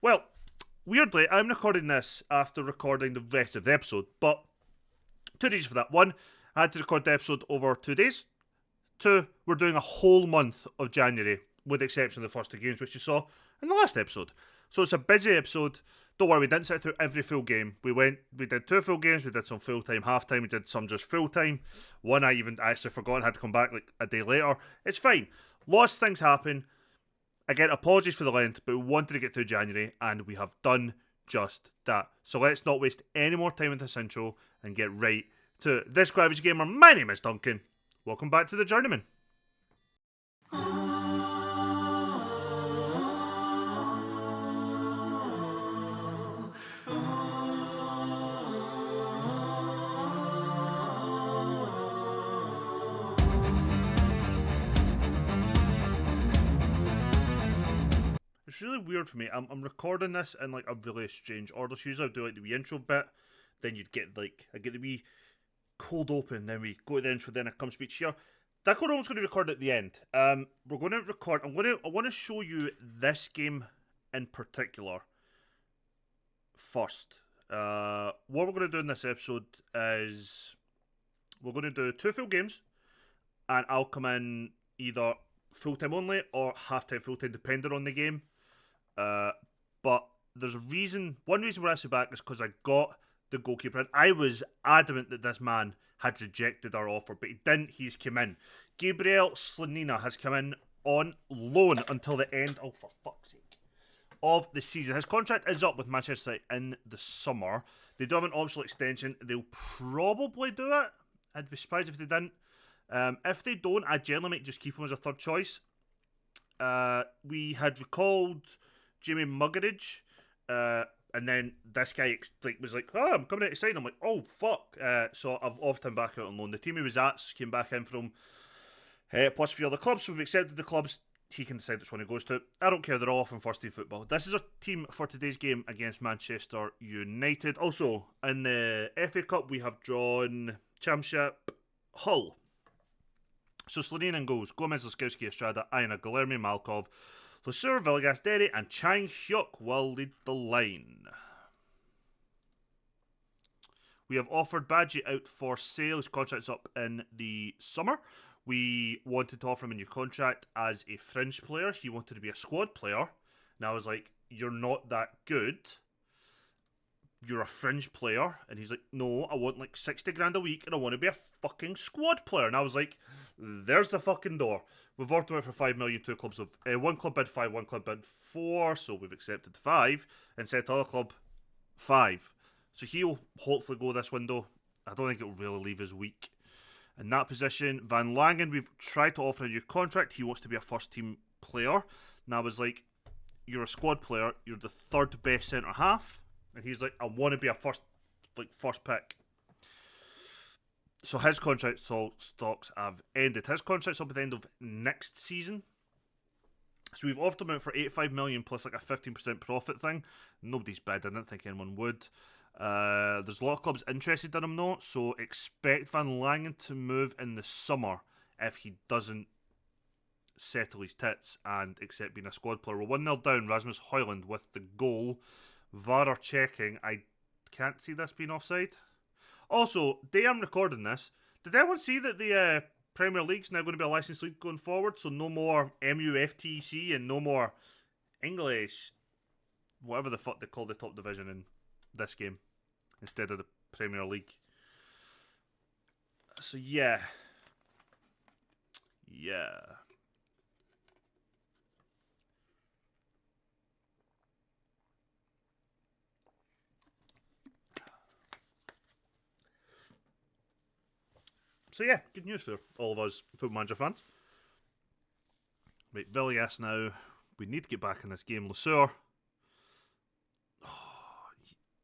Well, weirdly, I'm recording this after recording the rest of the episode, but 2 days for that. One, I had to record the episode over 2 days. Two, we're doing a whole month of January, with the exception of the first two games, which you saw in the last episode. So it's a busy episode. Don't worry, we didn't sit through every full game. We did 2 full games, we did some full-time, half-time, we did some just full-time. One I even actually forgot and had to come back like a day later. It's fine. Lots of things happen. Again, apologies for the length, but we wanted to get to January, and we have done just that. So let's not waste any more time with this intro and get right to this Gravage Gamer. My name is Duncan. Welcome back to the Journeyman. It's really weird for me. I'm recording this in like a really strange order. So usually I do like the wee intro bit, then you'd get like I get the wee cold open, then we go to the intro, then I come speech here. That's what I'm going to record at the end. We're going to record. I want to show you this game in particular first. What we're going to do in this episode is we're going to do 2 full games, and I'll come in either full time only or half time, full time, depending on the game. But there's a reason. One reason we're actually back is because I got the goalkeeper in. I was adamant that this man had rejected our offer, but he didn't. He's come in. Gabriel Slanina has come in on loan until the end, oh for fuck's sake, of the season. His contract is up with Manchester City in the summer. They do have an optional extension. They'll probably do it. I'd be surprised if they didn't. If they don't, I generally might just keep him as a third choice. We had recalled Jamie Muggeridge, and then this guy was like, "Oh, I'm coming out to sign." I'm like, "Oh fuck!" So I've offed him back out on loan. The team he was at came back in from plus a few other clubs. So we've accepted the clubs. He can decide which one he goes to. I don't care. They're all off in first team football. This is our team for today's game against Manchester United. Also in the FA Cup, we have drawn Championship Hull. So Slovenian in goals: Gomez, Laskowski, Estrada, Aina, Guilherme, Malkov, Lusur, Villegas, Derry, and Chang Hyuk will lead the line. We have offered Badgie out for sale. His contract's up in the summer. We wanted to offer him a new contract as a fringe player. He wanted to be a squad player. And I was like, "You're not that good. You're a fringe player." And he's like, "No, I want like 60 grand a week and I want to be a fucking squad player." And I was like, there's the fucking door. We've offered him out for 5 million. One club bid 5, one club bid 4, so we've accepted 5 and said to the other club 5. So he'll hopefully go this window. I don't think it'll really leave his week in that position. Van Langen, we've tried to offer a new contract. He wants to be a first team player. And I was like, "You're a squad player. You're the third best centre half." And he's like, "I want to be a first pick." So his contract stocks have ended. His contract's up at the end of next season. So we've offered him out for 85 million plus like a 15% profit thing. Nobody's bid. I didn't think anyone would. There's a lot of clubs interested in him though, so expect Van Langen to move in the summer if he doesn't settle his tits and accept being a squad player. We're 1-0 down. Rasmus Højlund with the goal. VAR are checking. I can't see this being offside. Also, day I'm recording this, did anyone see that the Premier League's now going to be a licensed league going forward? So no more MUFTC and no more English, whatever the fuck they call the top division in this game, instead of the Premier League. So yeah. So yeah, good news for all of us Football Manager fans. Right, Villiers now. We need to get back in this game. Lusur. Oh,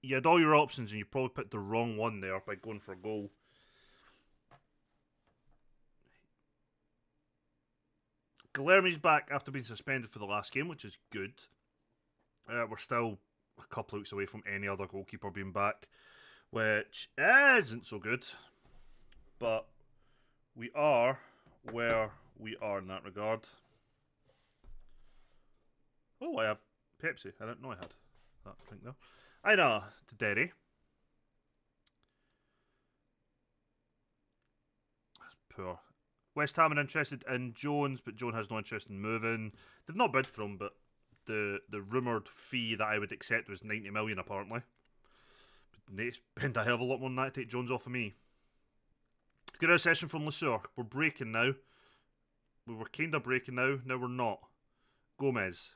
you had all your options and you probably picked the wrong one there by going for a goal. Guilherme's back after being suspended for the last game, which is good. We're still a couple of weeks away from any other goalkeeper being back, which isn't so good. But we are where we are in that regard. Oh, I have Pepsi. I didn't know I had. that drink there. I know, to Derry. That's poor. West Ham are interested in Jones, but Jones has no interest in moving. They've not bid for him, but the rumoured fee that I would accept was 90 million apparently. But they spend a hell of a lot more than that to take Jones off of me. Good out session from Lesueur. We're breaking now. We were kind of breaking now. Now we're not. Gomez.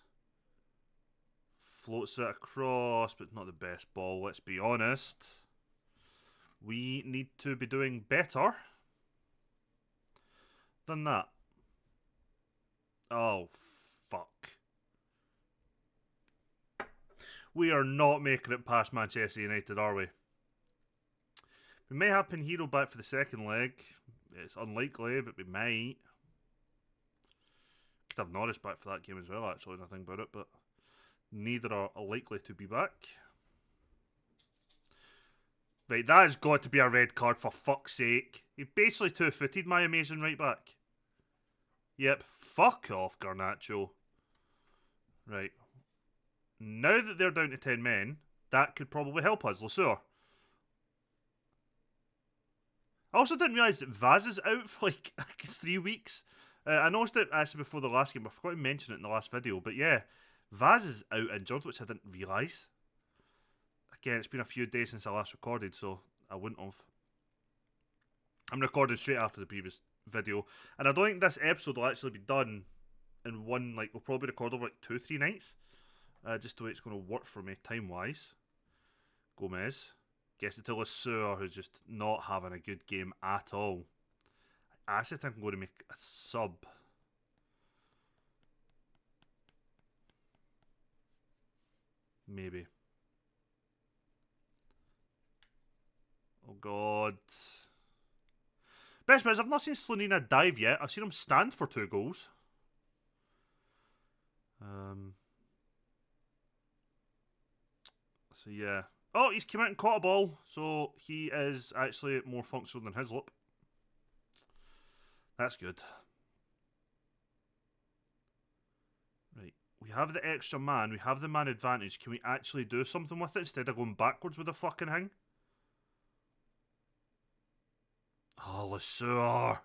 Floats it across, but not the best ball, let's be honest. We need to be doing better than that. Oh, fuck. We are not making it past Manchester United, are we? We may have Pinheiro back for the second leg. It's unlikely, but we might. Could have Norris back for that game as well, actually, nothing about it, but neither are likely to be back. Right, that has got to be a red card, for fuck's sake. He basically two-footed my amazing right back. Yep, fuck off, Garnacho. Right. Now that they're down to 10 men, that could probably help us, Lesueur. I also didn't realise that Vaz is out for like 3 weeks. I noticed it actually before the last game, I forgot to mention it in the last video, but yeah, Vaz is out injured, which I didn't realise. Again, it's been a few days since I last recorded, so I wouldn't have. I'm recording straight after the previous video, and I don't think this episode will actually be done in one, like, we'll probably record over like 2-3 nights, just the way it's going to work for me time-wise. Gomez gets it to Lesueur, who's just not having a good game at all. I actually think I'm going to make a sub. Maybe. Oh god. Best bit is I've not seen Slonina dive yet. I've seen him stand for 2 goals. So yeah. Oh, he's come out and caught a ball. So he is actually more functional than Hislop. That's good. Right. We have the extra man. We have the man advantage. Can we actually do something with it instead of going backwards with the fucking thing? Oh, Lesueur.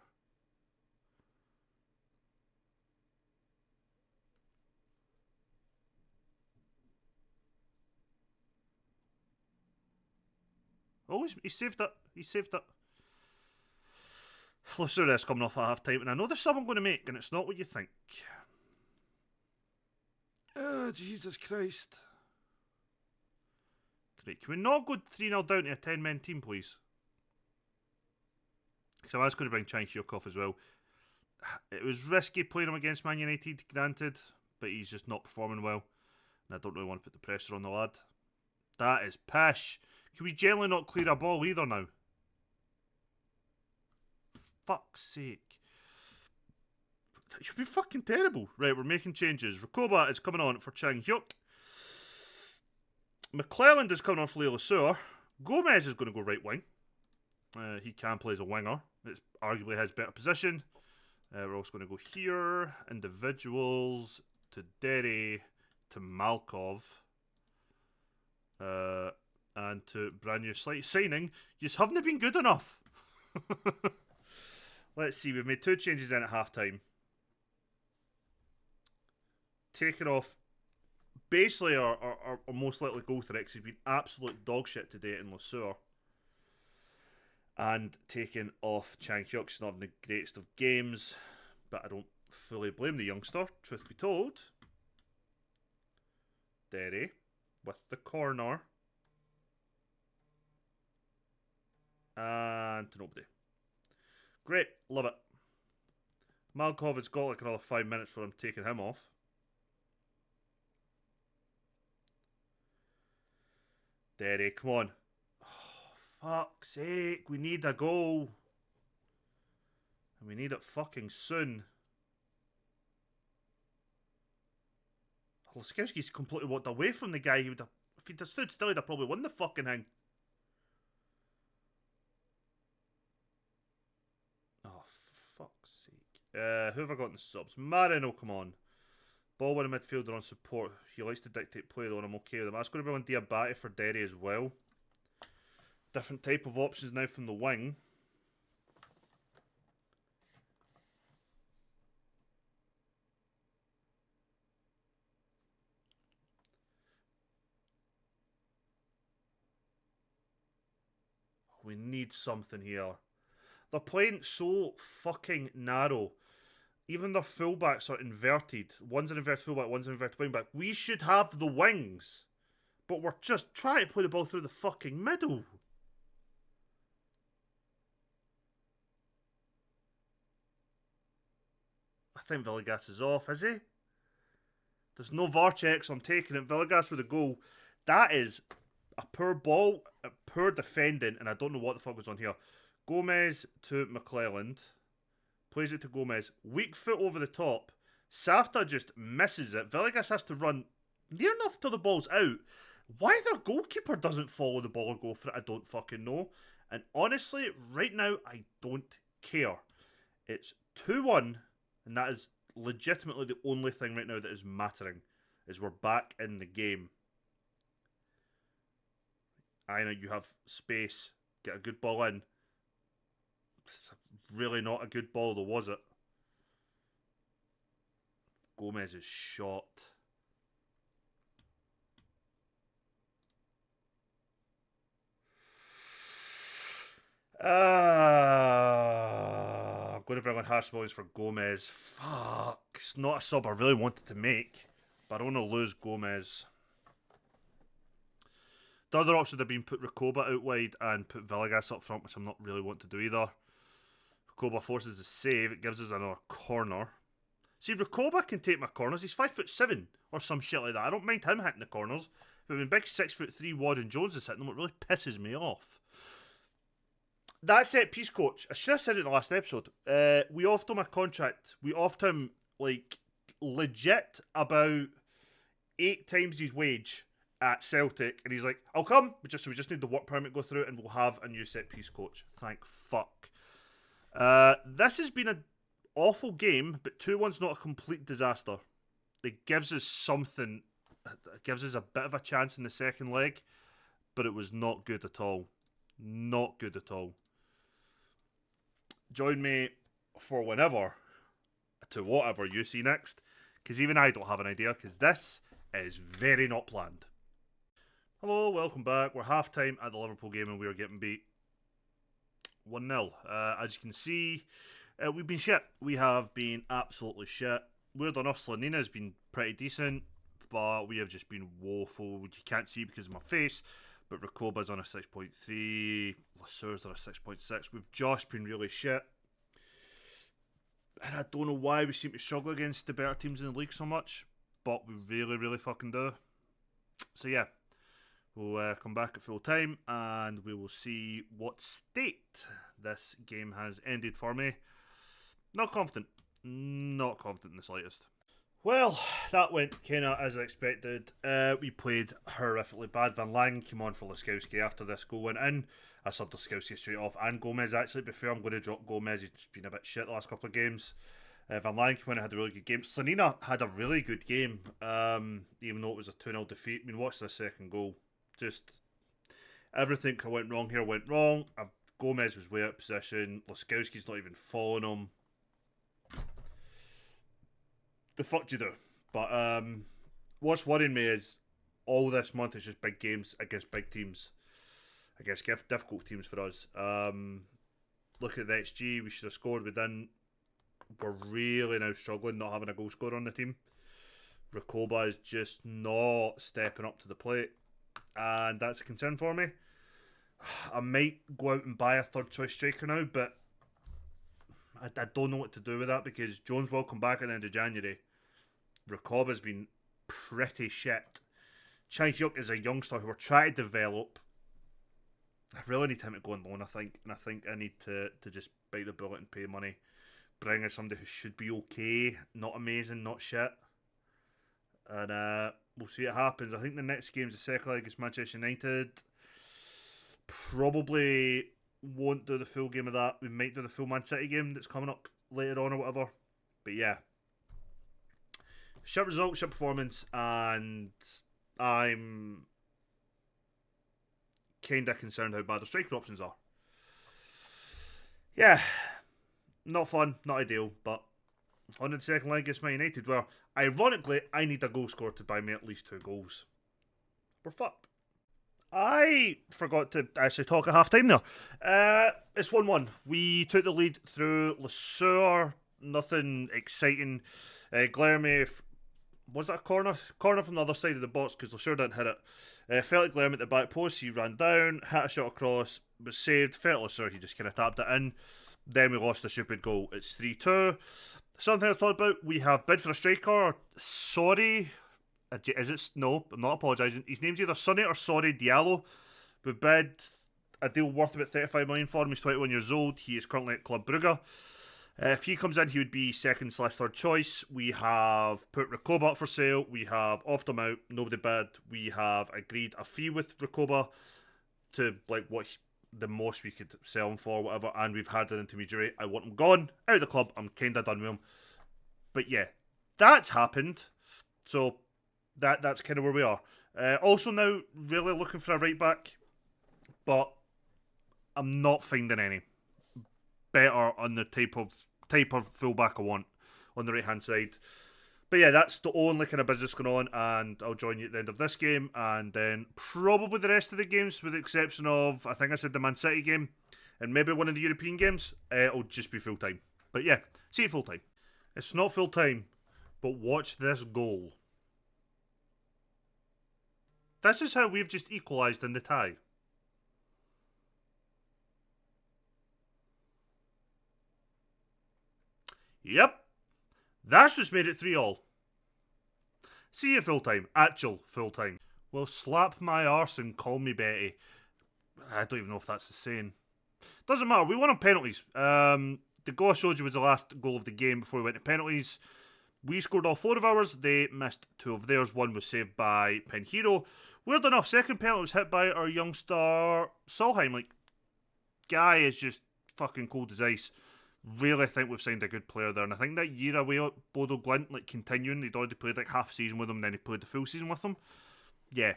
Oh, he saved it. He saved it. Lesueur is coming off at half time, and I know there's some I'm going to make, and it's not what you think. Oh, Jesus Christ. Great. Can we not go 3-0 down to a 10-man team, please? Because I was going to bring Chang Hyuk off as well. It was risky playing him against Man United, granted, but he's just not performing well. And I don't really want to put the pressure on the lad. That is pish. Can we generally not clear a ball either now? Fuck's sake. That should be fucking terrible. Right, we're making changes. Rakoba is coming on for Chang Hyuk. McClelland is coming on for Lesueur. Gomez is going to go right wing. He can play as a winger. It's arguably his better position. We're also going to go here. Individuals to Derry to Malkov. And to brand new slight signing. You just haven't been good enough. Let's see. We've made 2 changes in at half time. Taking off basically our most likely goal threat, because he's been absolute dog shit today in Lesueur. And taking off Chang Hyuk. He's not having the greatest of games, but I don't fully blame the youngster, truth be told. Derry with the corner. And to nobody. Great, love it. Malkov has got like another 5 minutes for him taking him off. Derry, come on. Oh, fuck's sake, we need a goal. And we need it fucking soon. Leskowski's completely walked away from the guy. He would have, if he'd have stood still, he'd have probably won the fucking thing. Oh, for fuck's sake. Who have I got in the subs? Marino, come on. Ball winning midfielder on support. He likes to dictate play though, and I'm okay with him. That's going to be on Diabate for Derry as well. Different type of options now from the wing. We need something here. They're playing so fucking narrow. Even their fullbacks are inverted. One's an inverted fullback, one's an inverted wingback. We should have the wings. But we're just trying to play the ball through the fucking middle. I think Villegas is off, is he? There's no VAR check, so I'm taking it. Villegas with a goal. That is a poor ball, a poor defending, and I don't know what the fuck is on here. Gomez to McClelland. Plays it to Gomez. Weak foot over the top. Safta just misses it. Villegas has to run near enough till the ball's out. Why their goalkeeper doesn't follow the ball or go for it, I don't fucking know. And honestly, right now, I don't care. It's 2-1, and that is legitimately the only thing right now that is mattering, is we're back in the game. I know you have space. Get a good ball in. It's really not a good ball though, was it? Gomez's shot. I'm going to bring on Harsh Williams for Gomez. Fuck. It's not a sub I really wanted to make, but I don't want to lose Gomez. The other option would have been put Recoba out wide and put Villegas up front, which I'm not really wanting to do either. Recoba forces the save. It gives us another corner. See, Recoba can take my corners. He's 5'7" or some shit like that. I don't mind him hitting the corners. But when big 6'3" Warden Jones is hitting them, it really pisses me off. That set piece coach, I should have said it in the last episode. We offered him a contract. We offered him like legit about 8 times his wage at Celtic, and he's like, "I'll come. We just need the work permit go through, and we'll have a new set piece coach." Thank fuck. This has been an awful game, but 2-1's not a complete disaster. It gives us something. It gives us a bit of a chance in the second leg, but it was not good at all. Not good at all. Join me for whenever to whatever you see next, because even I don't have an idea, because this is very not planned. Hello, welcome back. We're half time at the Liverpool game and we are getting beat 1-0. As you can see, we've been shit. We have been absolutely shit. Weird enough, Slanina has been pretty decent, but we have just been woeful. You can't see because of my face, but Recoba's on a 6.3, Lasur's on a 6.6. We've just been really shit. And I don't know why we seem to struggle against the better teams in the league so much, but we really, really fucking do. So yeah, we'll come back at full time and we will see what state this game has ended for me. Not confident. Not confident in the slightest. Well, that went kind of as I expected. We played horrifically bad. Van Langen came on for Laskowski after this goal went in. I subbed Laskowski straight off, and Gomez actually. Before I'm going to drop Gomez, he's been a bit shit the last couple of games. Van Langen came on and had a really good game. Slanina had a really good game, even though it was a 2-0 defeat. I mean, watch the second goal. Just everything that went wrong here went wrong. Gomez was way out of position. Laskowski's not even following him. The fuck do you do? But what's worrying me is all this month is just big games against big teams. Against difficult teams for us. Look at the XG, we should have scored, we didn't. We're really now struggling not having a goal scorer on the team. Recoba is just not stepping up to the plate, and that's a concern for me. I might go out and buy a third choice striker now, but I don't know what to do with that because Jones will come back at the end of January. Recoba's been pretty shit. Chang Hyuk is a youngster who we're trying to develop. I really need him to go on loan, I think. And I think I need to just bite the bullet and pay money. Bring in somebody who should be okay. Not amazing, not shit. And we'll see what happens. I think the next game's the second leg against Manchester United. Probably won't do the full game of that. We might do the full Man City game that's coming up later on or whatever. But yeah. Shit result, shit performance, and I'm kind of concerned how bad the striker options are. Yeah, not fun, not ideal, but on the second leg against Man United, where ironically I need a goal scorer to buy me at least 2 goals. We're fucked. I forgot to actually talk at half time there. It's 1-1. We took the lead through Lesueur. Nothing exciting. Glerme, was that a corner? Corner from the other side of the box because Lesueur didn't hit it. Felt like Glerme at the back post. He ran down, hit a shot across, was saved. Felt Lesueur, he just kind of tapped it in. Then we lost a stupid goal. It's 3-2. Something I talked about, we have bid for a striker. Sorry. Is it? No, I'm not apologising. His name's either Sonny or Sorry Diallo. We bid a deal worth about 35 million for him. He's 21 years old. He is currently at Club Brugge. If he comes in, he would be second/third choice. We have put Recoba up for sale. We have offered him out. Nobody bid. We have agreed a fee with Recoba to like what the most we could sell him for, whatever. And we've had an intermediary. I want him gone out of the club. I'm kind of done with him. But yeah, that's happened. So that's kind of where we are. Also now, really looking for a right back, but I'm not finding any better on the type of fullback I want on the right hand side. But yeah, that's the only kind of business going on, and I'll join you at the end of this game, and then probably the rest of the games, with the exception of, I think I said the Man City game, and maybe one of the European games, it'll just be full time. But yeah, see you full time. It's not full time, but watch this goal. This is how we've just equalised in the tie. Yep. That's just made it 3-3. See you full time. Actual full time. Well, slap my arse and call me Betty. I don't even know if that's the saying. Doesn't matter. We won on penalties. The goal I showed you was the last goal of the game before we went to penalties. We scored all 4 of ours. They missed 2 of theirs. 1 was saved by Penhiro. Weird enough, second penalty was hit by our youngster Solheim. Like, guy is just fucking cold as ice. Really think we've signed a good player there. And I think that year away at Bodo Glint, like continuing, he'd already played like half a season with them, then he played the full season with them. Yeah,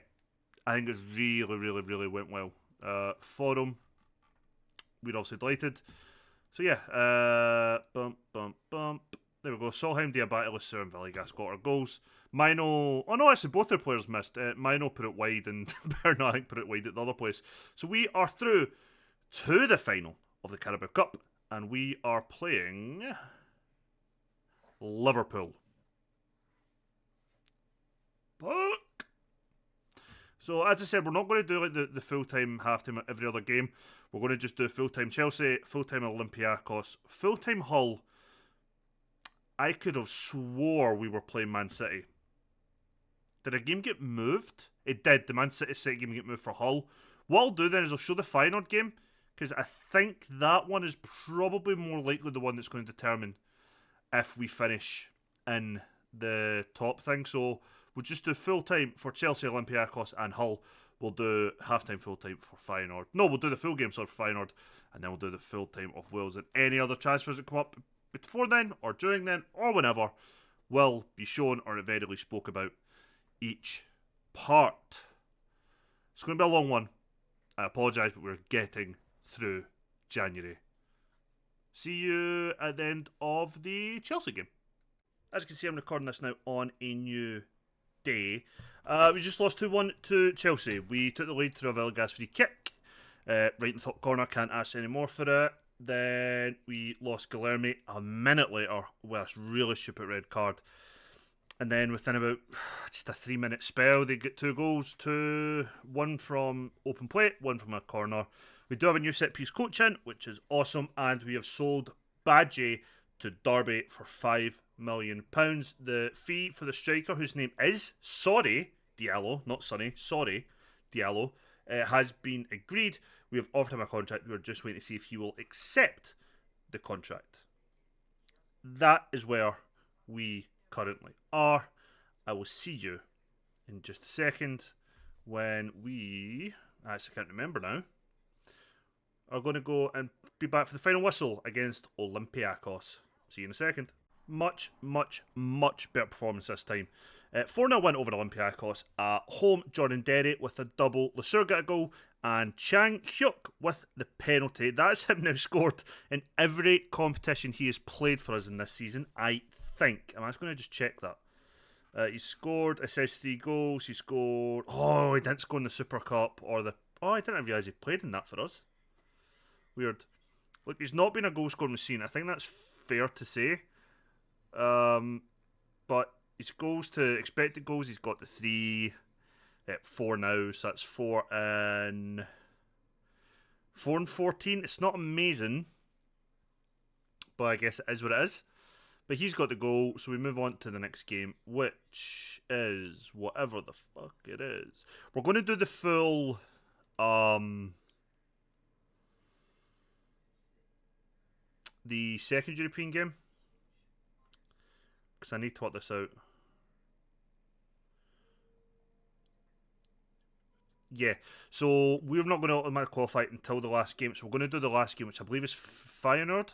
I think it really went well for him. We're obviously delighted. So yeah, bump. There we go. Solheim, Diabate, Lesueur and Villegas got our goals. Mino... Oh no, actually both their players missed. Mino put it wide and Bernard, I think, put it wide at the other place. So we are through to the final of the Carabao Cup. And we are playing Liverpool. Fuck. So as I said, we're not going to do like the full-time, half-time every other game. We're going to just do full-time Chelsea, full-time Olympiacos, full-time Hull. I could have swore we were playing Man City. Did a game get moved? It did. The Man City game get moved for Hull. What I'll do then is I'll show the Feyenoord game, because I think that one is probably more likely the one that's going to determine if we finish in the top thing. So we'll just do full-time for Chelsea, Olympiacos and Hull. We'll do half-time, full-time for Feyenoord. No, we'll do the full game for Feyenoord, and then we'll do the full-time of Wales. And any other transfers that come up before then, or during then, or whenever, will be shown or at very least spoke about each part. It's going to be a long one. I apologise, but we're getting through January. See you at the end of the Chelsea game. As you can see, I'm recording this now on a new day. We just lost 2-1 to Chelsea. We took the lead through a Villegas free kick. Right in the top corner, can't ask any more for it. Then we lost Guilherme a minute later. Well, it's really stupid red card. And then within about just a 3-minute spell, they get 2 goals. One from open play, one from a corner. We do have a new set-piece coach in, which is awesome, and we have sold Badgie to Derby for £5 million. The fee for the striker, whose name is Sorry Diallo, not Sonny, Sorry Diallo, has been agreed. We have offered him a contract. We're just waiting to see if he will accept the contract. That is where we currently are. I will see you in just a second when we... I actually can't remember now. Are going to go and be back for the final whistle against Olympiacos. See you in a second. Much, much, much better performance this time. 4-0 win over Olympiacos. At home, Jordan Derry with a double. Lasur got a goal. And Chang Hyuk with the penalty. That's him now scored in every competition he has played for us in this season, I think. I'm just going to just check that. He scored, assessed 3 goals. He scored... Oh, he didn't score in the Super Cup or the... Oh, I didn't realise he played in that for us. Weird. Look, he's not been a goal scoring machine. I think that's fair to say. But his goals to expected goals, he's got the 3 at 4 now, so that's 4 and 14. It's not amazing, but I guess it is what it is. But he's got the goal, so we move on to the next game, which is whatever the fuck it is. We're going to do the full the second European game, because I need to work this out. Yeah, so we're not going to automatically qualify until the last game, so we're going to do the last game, which I believe is Feyenoord,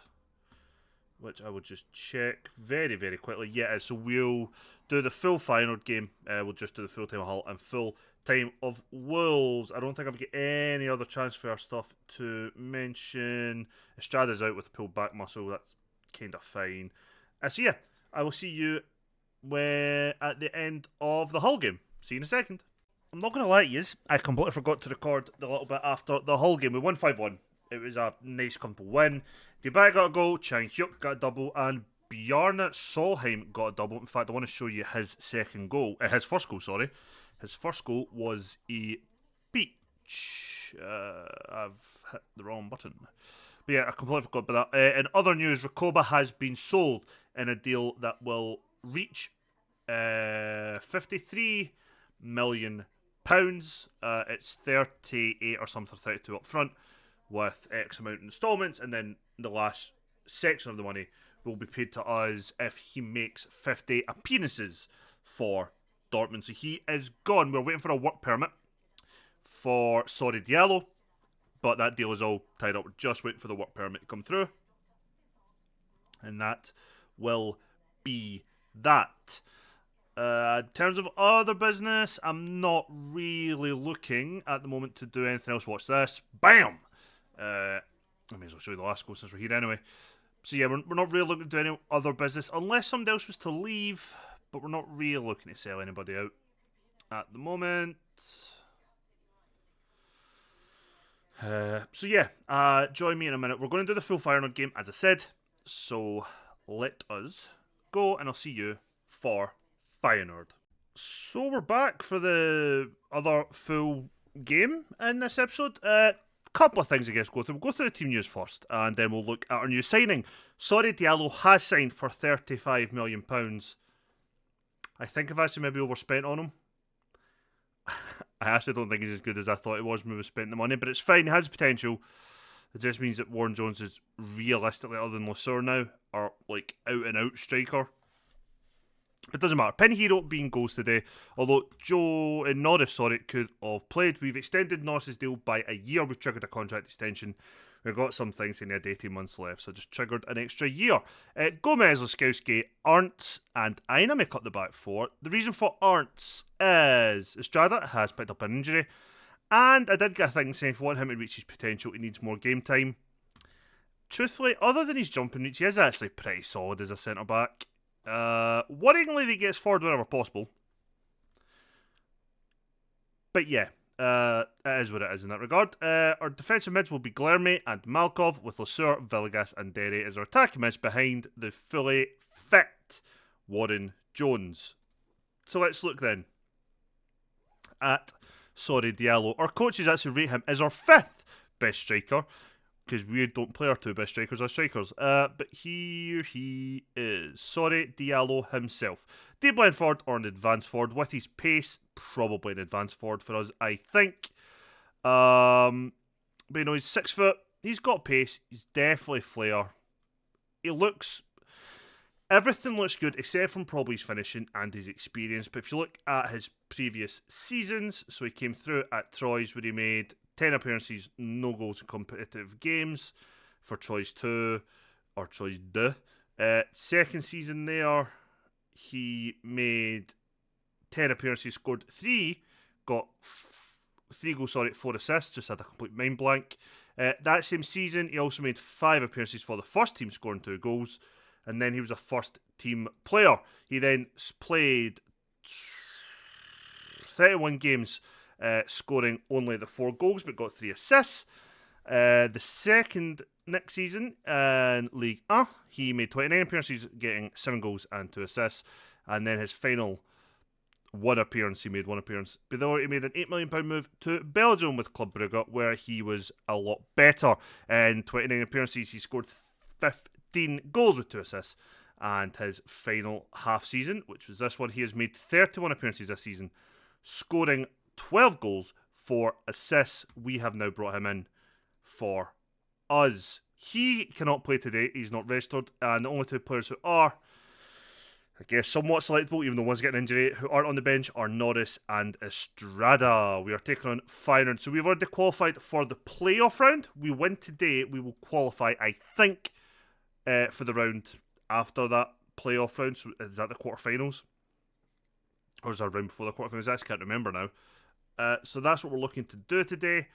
which I will just check very, very quickly. Yeah, so we'll do the full Feyenoord game, we'll just do the full time of Hull and full time of Wolves. I don't think I've got any other transfer stuff to mention. Estrada's out with a pulled back muscle, that's kind of fine. So yeah, I will see you at the end of the Hull game. See you in a second. I'm not going to lie to you, I completely forgot to record the little bit after the Hull game. We won 5-1. It was a nice, comfortable win. Debay got a goal, Chang Hyuk got a double, and Bjarne Solheim got a double. In fact, I want to show you his second goal. His first goal, sorry. His first goal was a peach. I've hit the wrong button. But yeah, I completely forgot about that. In other news, Recoba has been sold in a deal that will reach 53 million pounds. It's 38 or something, 32 up front with X amount of installments, and then the last section of the money will be paid to us if he makes 50 appearances for Dortmund. So he is gone. We're waiting for a work permit for Sorry Diallo, but that deal is all tied up. We're just waiting for the work permit to come through, and that will be that. In terms of other business, I'm not really looking at the moment to do anything else. Watch this. Bam! I may as well show you the last goal since we're here anyway. So yeah, we're not really looking to do any other business unless somebody else was to leave, but we're not really looking to sell anybody out at the moment. So yeah, join me in a minute. We're going to do the full Feyenoord game, as I said. So let us go, and I'll see you for Feyenoord. So we're back for the other full game in this episode. Couple of things I guess go through. We'll go through the team news first, and then we'll look at our new signing. Sorry Diallo has signed for £35 million. I think I've actually maybe overspent on him. I actually don't think he's as good as I thought he was when we spent the money, but it's fine. He has potential. It just means that Warren Jones is realistically, other than Lasur now, are like out and out striker. It doesn't matter. Pin Hero being goals today, although Norris could have played. We've extended Norris's deal by a year. We've triggered a contract extension. We've got some things in there, 18 months left, so just triggered an extra year. Gomez, Laskowski, Arntz, and Aina make up the back four. The reason for Arntz is Estrada has picked up an injury, and I did get a thing saying if you want him to reach his potential, he needs more game time. Truthfully, other than his jumping reach, he is actually pretty solid as a centre-back. Worryingly, that he gets forward whenever possible. But yeah, it is what it is in that regard. Our defensive mids will be Glerme and Malkov, with Lasur, Villegas and Derry as our attacking mids behind the fully fit Warren Jones. So let's look then at Sorry Diallo. Our coaches actually rate him as our 5th best striker, because we don't play our 2 best strikers as strikers. But here he is. Sorry Diallo himself. Deep line forward or an advanced forward. With his pace, probably an advanced forward for us, I think. But you know, he's 6 foot. He's got pace. He's definitely flair. He looks... Everything looks good, except from probably his finishing and his experience. But if you look at his previous seasons, so he came through at Troyes where he made 10 appearances, no goals in competitive games for Troyes 2, or Troyes 2. Second season there, he made 10 appearances, scored 3, got 3 goals, 4 assists, just had a complete mind blank. That same season, he also made 5 appearances for the first team, scoring 2 goals, and then he was a first team player. He then played 31 games, scoring only the 4 goals, but got 3 assists. The second next season in League 1, he made 29 appearances, getting 7 goals and 2 assists. And then his final one appearance, he made 1 appearance. Before he made an £8 million move to Belgium with Club Brugge, where he was a lot better. In 29 appearances, he scored 15 goals with 2 assists. And his final half season, which was this one, he has made 31 appearances this season, scoring 12 goals, 4 assists. We have now brought him in for us. He cannot play today, he's not registered, and the only 2 players who are, I guess, somewhat selectable, even though one's getting an injury, who aren't on the bench are Norris and Estrada. We are taking on Feyenoord, so we've already qualified for the playoff round. We win today, we will qualify, I think, for the round after that playoff round. So is that the quarterfinals? Or is that a round before the quarterfinals? I just can't remember now. So that's what we're looking to do today.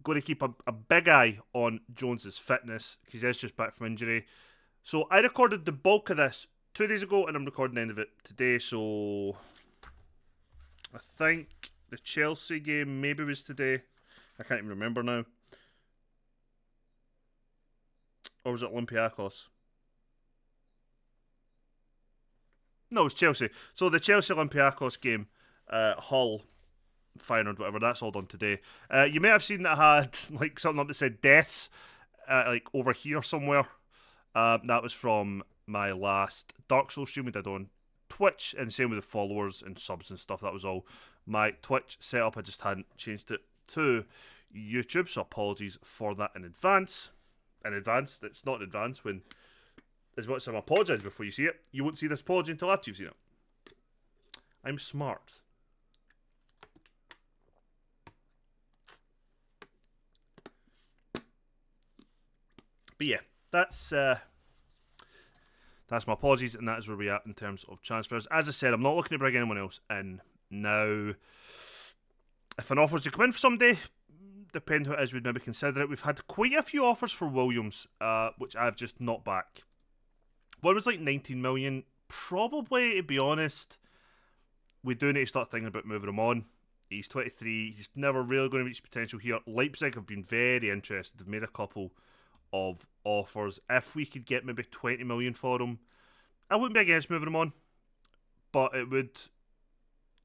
Going to keep a big eye on Jones's fitness, because he's just back from injury. So I recorded the bulk of this 2 days ago, and I'm recording the end of it today. So I think the Chelsea game maybe was today. I can't even remember now. Or was it Olympiacos? No, it was Chelsea. So the Chelsea Olympiacos game, Hull, Feyenoord, whatever, that's all done today. You may have seen that I had like something up that said deaths, like over here somewhere. That was from my last Dark Souls stream we did on Twitch, and same with the followers and subs and stuff. That was all my Twitch setup. I just hadn't changed it to YouTube, so apologies for that in advance. It's not in advance when, as much as I'm apologising before you see it, you won't see this apology until after you've seen it. I'm smart. But yeah, that's my apologies, and that is where we're at in terms of transfers. As I said, I'm not looking to bring anyone else in now. If an offer was to come in for someday, depending who it is, we'd maybe consider it. We've had quite a few offers for Williams, which I've just not back. One was like 19 million. Probably, to be honest, we do need to start thinking about moving him on. He's 23. He's never really going to reach potential here. Leipzig have been very interested. They've made a couple of offers. If we could get maybe 20 million for him, I wouldn't be against moving him on, but it would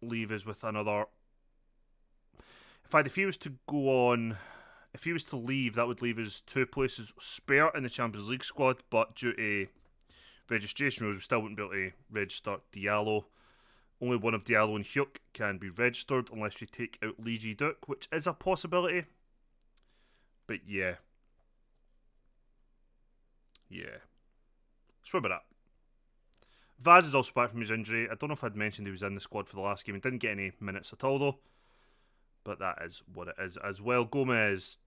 leave us with another. In fact, if he was to go on, if he was to leave, that would leave us 2 places spare in the Champions League squad, but due to registration rules, we still wouldn't be able to register Diallo. Only one of Diallo and Hyuk can be registered unless you take out Lee Ji-duk, which is a possibility. But yeah. That's where we're at. Vaz is also back from his injury. I don't know if I'd mentioned he was in the squad for the last game. He didn't get any minutes at all though. But that is what it is as well. Gomez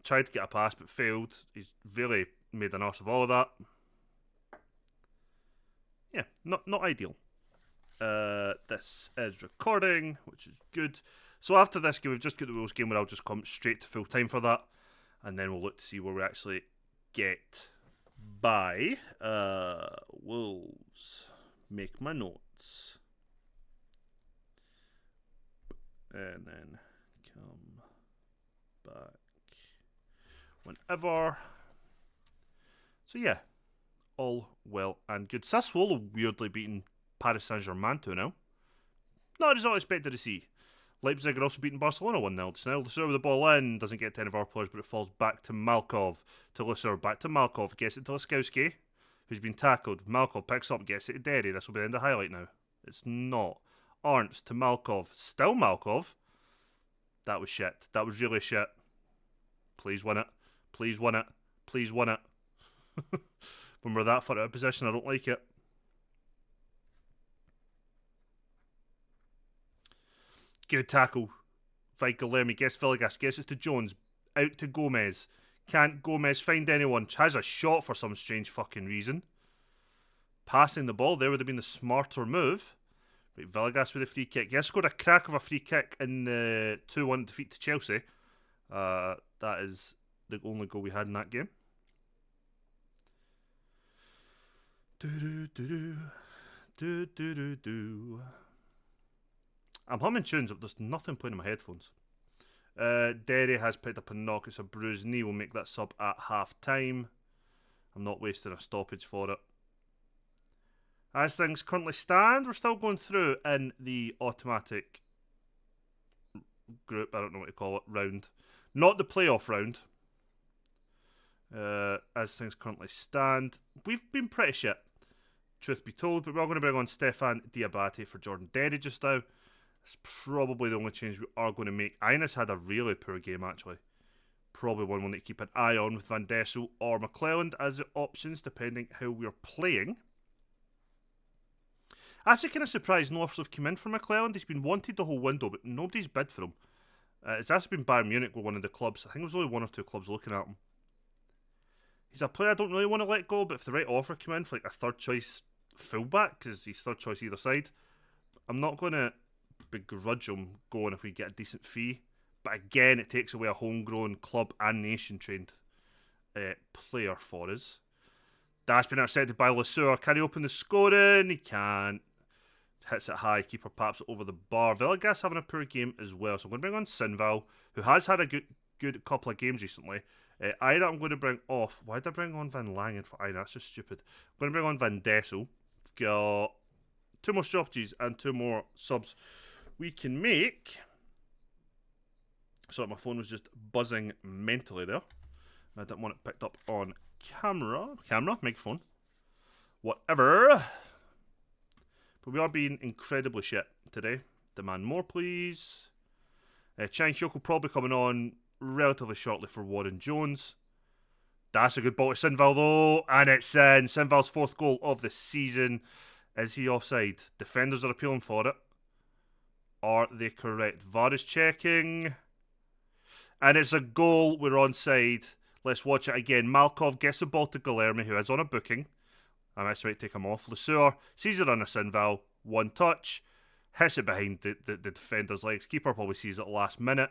tried to get a pass but failed. He's really made an arse of all of that. Yeah, not ideal. This is recording, which is good. So after this game, we've just got the Wolves game where I'll just come straight to full time for that. And then we'll look to see where we actually get by. Wolves. Make my notes. And then come back whenever. So yeah, all well and good. Sassuolo weirdly beating Paris Saint-Germain 2-0. Not a result I expected to see. Leipzig are also beating Barcelona 1-0. Just now, Lusur with the ball in, doesn't get 10 of our players, but it falls back to Malkov. To Lusur, back to Malkov, gets it to Laskowski, who's been tackled. Malkov picks up, gets it to Derry. This will be the end of the highlight now. It's not. Arntz to Malkov. Still Malkov. That was shit. That was really shit. Please win it. Please win it. Please win it. When we're that far out of position, I don't like it. Good tackle. Guilherme gets Villegas, gets it to Jones. Out to Gomez. Can't Gomez find anyone? Has a shot for some strange fucking reason. passing the ball there would have been the smarter move. Right, Villegas with a free kick. He has scored a crack of a free kick in the 2-1 defeat to Chelsea. That is the only goal we had in that game. I'm humming tunes, but there's nothing playing in my headphones. Derry has picked up a knock. It's a bruised knee. We'll make that sub at half time. I'm not wasting a stoppage for it. As things currently stand, we're still going through in the automatic group. I don't know what to call it. Round. Not the playoff round. As things currently stand, we've been pretty shit, truth be told, but we're going to bring on Stefan Diabate for Jordan Derry just now. It's probably the only change we are going to make. Ines had a really poor game, actually. Probably one to keep an eye on with Van Dessel or McClelland as the options, depending how we're playing. Actually, kind of surprised no offers have come in for McClelland. He's been wanted the whole window, but nobody's bid for him. It's actually been Bayern Munich were one of the clubs. I think there was only one or two clubs looking at him. He's a player I don't really want to let go, but if the right offer came in for like a third choice fullback, because he's third choice either side, I'm not going to begrudge him going if we get a decent fee. But again, it takes away a homegrown club and nation trained player for us. That's been intercepted by Lesueur. Can he open the scoring? He can't. Hits it high. Keeper paps it over the bar. Villegas having a poor game as well. So I'm going to bring on Sinval, who has had a good couple of games recently. Ira, I'm going to bring off. Why did I bring on Van Langen for Ira? That's just stupid. I'm going to bring on Van Dessel. We've got 2 more stoppages and 2 more subs we can make. So my phone was just buzzing mentally there. I didn't want it picked up on camera, microphone, whatever. But we are being incredibly shit today. Demand more, please. Chang Hyuk will probably coming on relatively shortly for Warren Jones. That's a good ball to Sinval though, and it's in. Sinval's 4th goal of the season. Is he offside? Defenders are appealing for it. Are they correct? VAR is checking. And it's a goal. We're onside. Let's watch it again. Malkov gets the ball to Guilherme, who is on a booking. I might take him off. Lesueur sees it on a Sinval. 1 touch. Hits it behind the defender's legs. Keeper probably sees it last minute.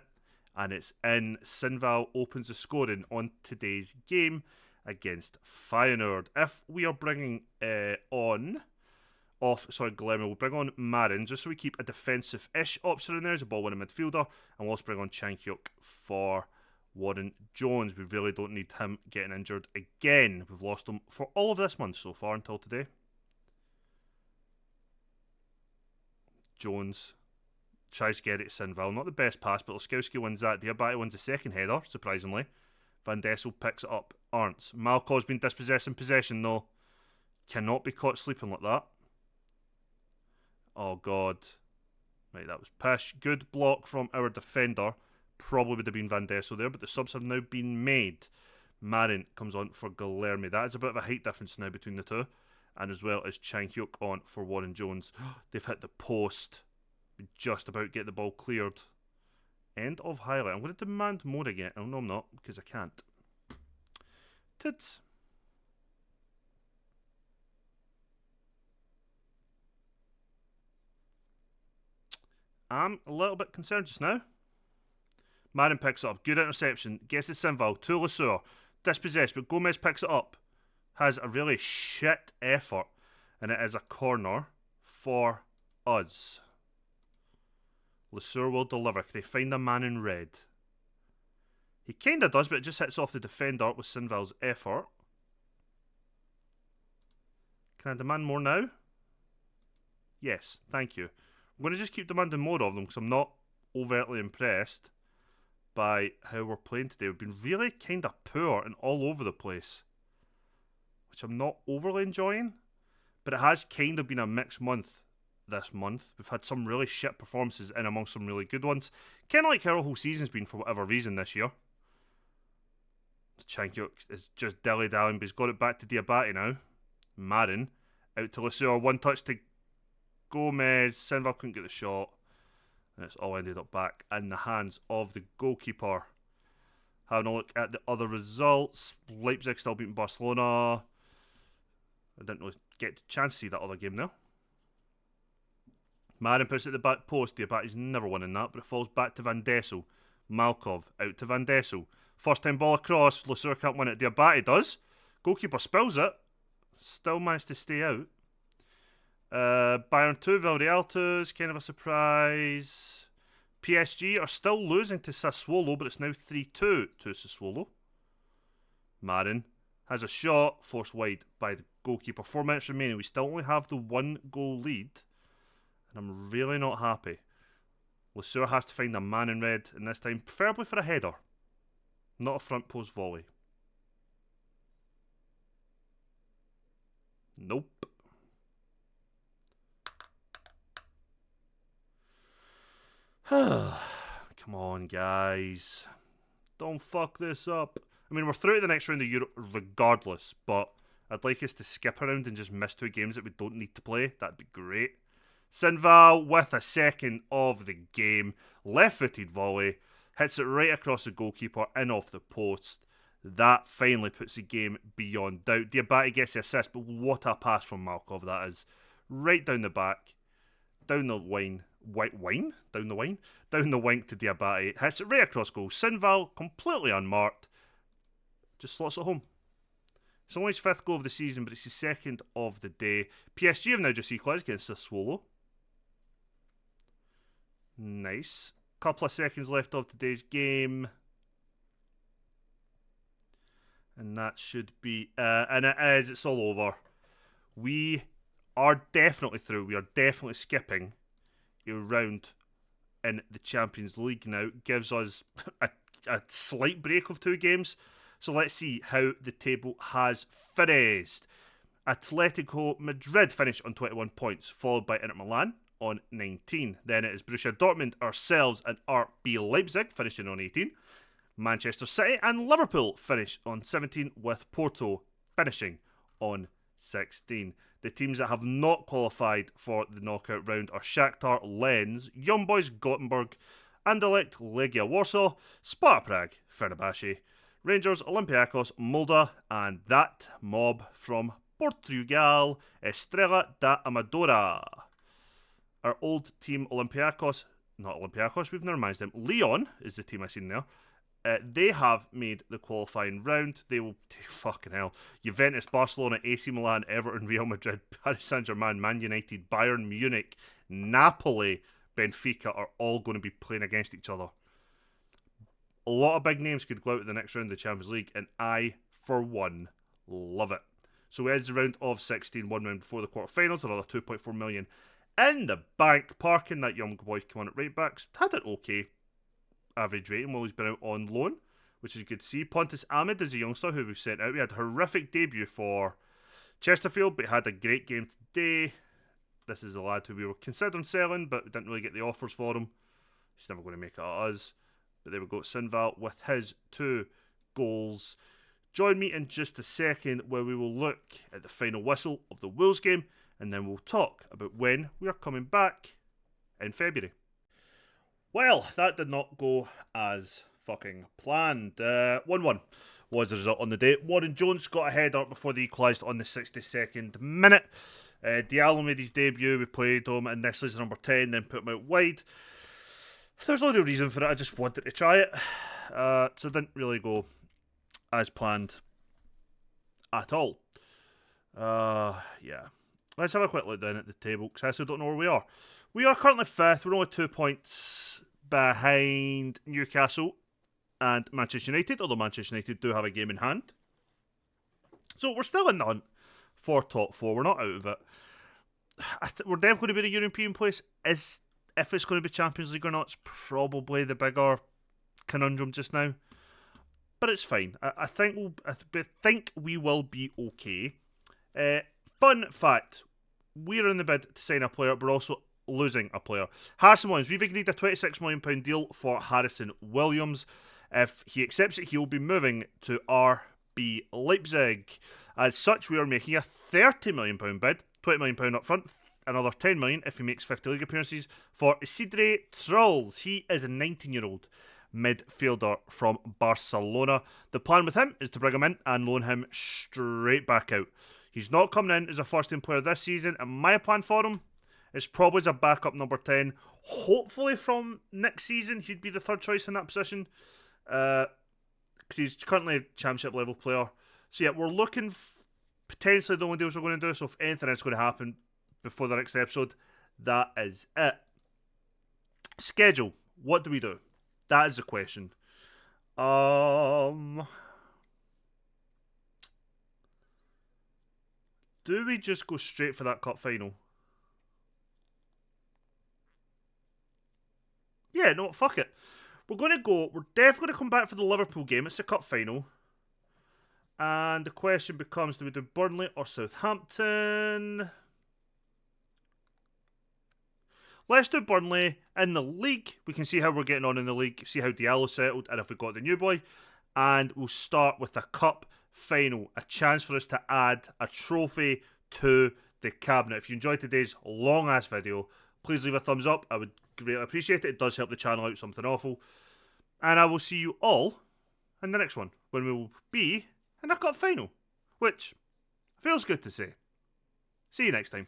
And it's in. Sinval opens the scoring on today's game against Feyenoord. If we are bringing Guilherme, we'll bring on Marin just so we keep a defensive-ish option in there as a ball-winning midfielder. And we'll also bring on Chang Hyuk for Warren Jones. We really don't need him getting injured again. We've lost him for all of this month so far until today. Jones tries to get it to Sinval. Not the best pass, but Laskowski wins that. Diabate wins the second header, surprisingly. Van Dessel picks it up. Arntz. Malkov's been dispossessed in possession, though. Cannot be caught sleeping like that. Oh, God. Right, that was pish. Good block from our defender. Probably would have been Van Dessel there, but the subs have now been made. Marin comes on for Guilherme. That is a bit of a height difference now between the two. And as well as Chang Hyuk on for Warren Jones. They've hit the post. We just about get the ball cleared. End of highlight. I'm going to demand more again. Oh, no, I'm not, because I can't. Tits. I'm a little bit concerned just now. Marin picks it up. Good interception. Gets the Sinval to Lesueur. Dispossessed, but Gomez picks it up. Has a really shit effort. And it is a corner for us. Lesueur will deliver. Can they find a man in red? He kind of does, but it just hits off the defender with Sinval's effort. Can I demand more now? Yes, thank you. I'm going to just keep demanding more of them because I'm not overtly impressed by how we're playing today. We've been really kind of poor and all over the place, which I'm not overly enjoying. But it has kind of been a mixed month this month. We've had some really shit performances in amongst some really good ones. Kind of like how our whole season's been for whatever reason this year. Chang Hyuk is just dilly-dallying, but he's got it back to Diabate now. Marin out to Lesueur. 1 touch to Gomez. Sinval couldn't get the shot. And it's all ended up back in the hands of the goalkeeper. Having a look at the other results. Leipzig still beating Barcelona. I didn't really get a chance to see that other game now. Marin puts it at the back post. Diabate's never winning that, but it falls back to Van Dessel. Malkov out to Van Dessel. First time ball across. Lesueur can't win it. Diabate does. Goalkeeper spills it. Still managed to stay out. Bayern 2, Villarreal 2 is kind of a surprise. PSG are still losing to Sassuolo, but it's now 3-2 to Sassuolo. Marin has a shot forced wide by the goalkeeper. 4 minutes remaining. We still only have the 1 goal lead, and I'm really not happy. Lesueur has to find a man in red, and this time preferably for a header, not a front post volley. Nope. Come on, guys. Don't fuck this up. I mean, we're through to the next round of Europe regardless, but I'd like us to skip around and just miss 2 games that we don't need to play. That'd be great. Sinval with a second of the game. Left-footed volley. Hits it right across the goalkeeper and off the post. That finally puts the game beyond doubt. Diabate gets the assist, but what a pass from Malkov that is. Right down the back. Down the wine. Down the wine? Down the wing to Diabate. Hits it right across goal. Sinval, completely unmarked. Just slots it home. It's only his 5th goal of the season, but it's his 2nd of the day. PSG have now just equalised against Sassuolo. Nice. Couple of seconds left of today's game. And that should be... and it is. It's all over. We are definitely through. We are definitely skipping a round in the Champions League now. Gives us a slight break of 2 games. So let's see how the table has finished. Atletico Madrid finish on 21 points, followed by Inter Milan on 19. Then it is Borussia Dortmund, ourselves, and RB Leipzig finishing on 18. Manchester City and Liverpool finish on 17, with Porto finishing on 16. The teams that have not qualified for the knockout round are Shakhtar, Lens, Young Boys Gothenburg, Anderlecht, Legia Warsaw, Sparta Prague, Fenerbahce, Rangers, Olympiacos, Molde, and that mob from Portugal, Estrela da Amadora. Our old team Olympiacos, not Olympiacos, we've never managed them. Lyon is the team I seen there. They have made the qualifying round. They will fucking hell. Juventus, Barcelona, AC Milan, Everton, Real Madrid, Paris Saint-Germain, Man United, Bayern Munich, Napoli, Benfica are all going to be playing against each other. A lot of big names could go out to the next round of the Champions League, and I, for one, love it. So it is the round of 16, 1 round before the quarterfinals, another 2.4 million in the bank. Parking, that young boy came on at right backs, had an okay average rating while he's been out on loan, which is good to see. Pontus Ahmed is a youngster who we've sent out. He had a horrific debut for Chesterfield, but he had a great game today. This is a lad who we were considering selling, but we didn't really get the offers for him. He's never going to make it at us. But there we go, Sinval with his 2 goals. Join me in just a second where we will look at the final whistle of the Wolves game, and then we'll talk about when we are coming back in February. Well, that did not go as fucking planned. 1-1 was the result on the day. Warren Jones got a header before they equalised on the 62nd minute. Diallo made his debut. We played him initially as number 10, then put him out wide. There's no real reason for it. I just wanted to try it. So it didn't really go as planned at all. Yeah. Let's have a quick look down at the table, because I still don't know where we are. We are currently 5th. We're only 2 points behind Newcastle and Manchester United, although Manchester United do have a game in hand. So we're still in the hunt for top 4. We're not out of it. We're definitely going to be in a European place. If it's going to be Champions League or not, it's probably the bigger conundrum just now. But it's fine. I think we will be okay. Fun fact, we're in the bid to sign a player, but also losing a player. Harrison Williams, we've agreed a £26 million deal for Harrison Williams. If he accepts it, he will be moving to RB Leipzig. As such, we are making a £30 million bid, £20 million up front, another $10 million if he makes 50 league appearances for Isidre Trolls. He is a 19-year-old midfielder from Barcelona. The plan with him is to bring him in and loan him straight back out. He's not coming in as a first team player this season, and my plan for him is probably as a backup number 10. Hopefully from next season he'd be the third choice in that position, because he's currently a championship level player. So yeah, we're looking potentially the only deals we're going to do, so if anything is going to happen before the next episode, that is it. Schedule. What do we do? That is the question. Do we just go straight for that cup final? Yeah, no, fuck it. We're definitely going to come back for the Liverpool game. It's the cup final. And the question becomes, do we do Burnley or Southampton? Let's do Burnley. In the league, we can see how we're getting on in the league, see how Diallo settled, and if we got the new boy. And we'll start with a cup final, a chance for us to add a trophy to the cabinet. If you enjoyed today's long-ass video, please leave a thumbs up. I would greatly appreciate it. It does help the channel out something awful. And I will see you all in the next one, when we will be in a cup final, which feels good to say. See you next time.